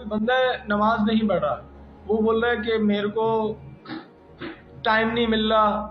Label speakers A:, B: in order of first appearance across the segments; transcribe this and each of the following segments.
A: بندہ نماز نہیں پڑھ رہا، وہ بول رہا ہے کہ میرے کو ٹائم نہیں مل رہا،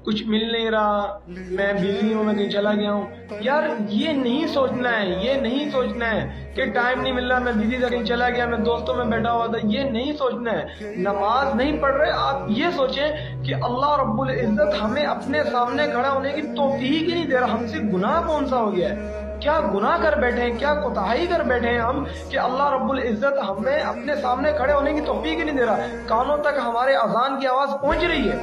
A: کچھ مل نہیں رہا، میں بزی ہوں، میں کہیں چلا گیا ہوں. یار یہ نہیں سوچنا ہے، یہ نہیں سوچنا ہے کہ ٹائم نہیں مل رہا، میں بزی تھا، کہیں چلا گیا، میں دوستوں میں بیٹھا ہوا تھا. یہ نہیں سوچنا ہے. نماز نہیں پڑھ رہے، آپ یہ سوچیں کہ اللہ رب العزت ہمیں اپنے سامنے کھڑا ہونے کی توفیق ہی نہیں دے رہا. ہم سے گناہ کون سا ہو گیا ہے؟ کیا گناہ کر بیٹھے ہیں، کیا کوتاہی کر بیٹھے ہیں ہم کہ اللہ رب العزت ہمیں اپنے سامنے کھڑے ہونے کی توفیق ہی نہیں دے رہا. کانوں تک ہمارے اذان کی آواز پہنچ رہی ہے،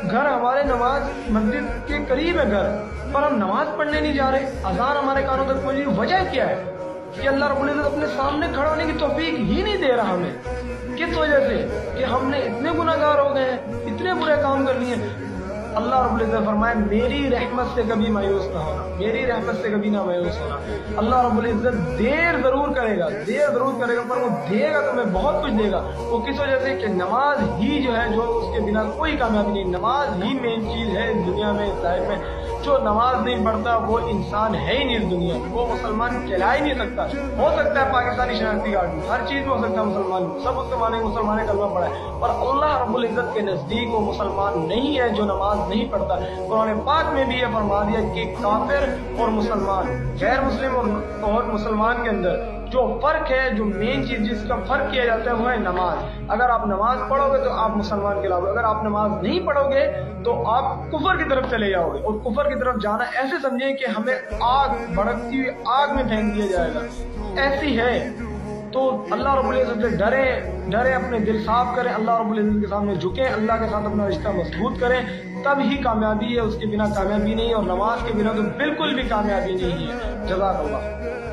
A: گھر ہمارے نماز مسجد کے قریب ہے گھر، پر ہم نماز پڑھنے نہیں جا رہے. اذان ہمارے کانوں تک پہنچ رہی ہے، وجہ کیا ہے؟ کہ اللہ رب العزت اپنے سامنے کھڑا ہونے کی توفیق ہی نہیں دے رہا ہمیں. کس وجہ سے؟ کہ ہم نے اتنے گناہ گار ہو گئے ہیں، اتنے برے کام کر لیے. اللہ رب العزت فرمائے میری رحمت سے کبھی مایوس نہ ہونا، میری رحمت سے کبھی نہ مایوس ہونا. اللہ رب العزت دیر ضرور کرے گا، دیر ضرور کرے گا، پر وہ دے گا تمہیں بہت کچھ دے گا. وہ کس وجہ سے؟ کہ نماز ہی جو ہے، جو اس کے بنا کوئی کامیابی نہیں. نماز ہی مین چیز ہے اس دنیا میں، اس لائف میں. جو نماز نہیں پڑھتا وہ انسان ہے ہی نہیں اس دنیا میں، وہ مسلمان کہلا ہی نہیں سکتا. ہو سکتا ہے پاکستانی شناختی کارڈ میں، ہر چیز میں ہو سکتا ہے مسلمان، سب اس سے مانے مسلمان کلمہ پڑھا ہے، پر اللہ رب العزت کے نزدیک وہ مسلمان نہیں ہے جو نماز نہیں پڑھتا. قرآن پاک میں بھی یہ فرما دیا کہ کافر اور مسلمان، غیر مسلم اور مسلمان کے اندر جو فرق ہے، جو مین چیز جس کا فرق کیا جاتا ہے وہ ہے نماز. اگر آپ نماز پڑھو گے تو آپ مسلمان کہلاؤ گے، اگر آپ نماز نہیں پڑھو گے تو آپ کفر کی طرف چلے جاؤ گے. اور کفر کی طرف جانا ایسے سمجھیں کہ ہمیں آگ، بھڑکتی ہوئی آگ میں پھینک دیا جائے گا، ایسی ہے. تو اللہ رب العزت سے ڈرے، اپنے دل صاف کریں، اللہ رب العزت کے سامنے جھکیں، اللہ کے ساتھ اپنا رشتہ مضبوط کریں، تب ہی کامیابی ہے. اس کے بنا کامیابی نہیں، اور نماز کے بنا تو بالکل بھی کامیابی نہیں ہے. جزاک اللہ.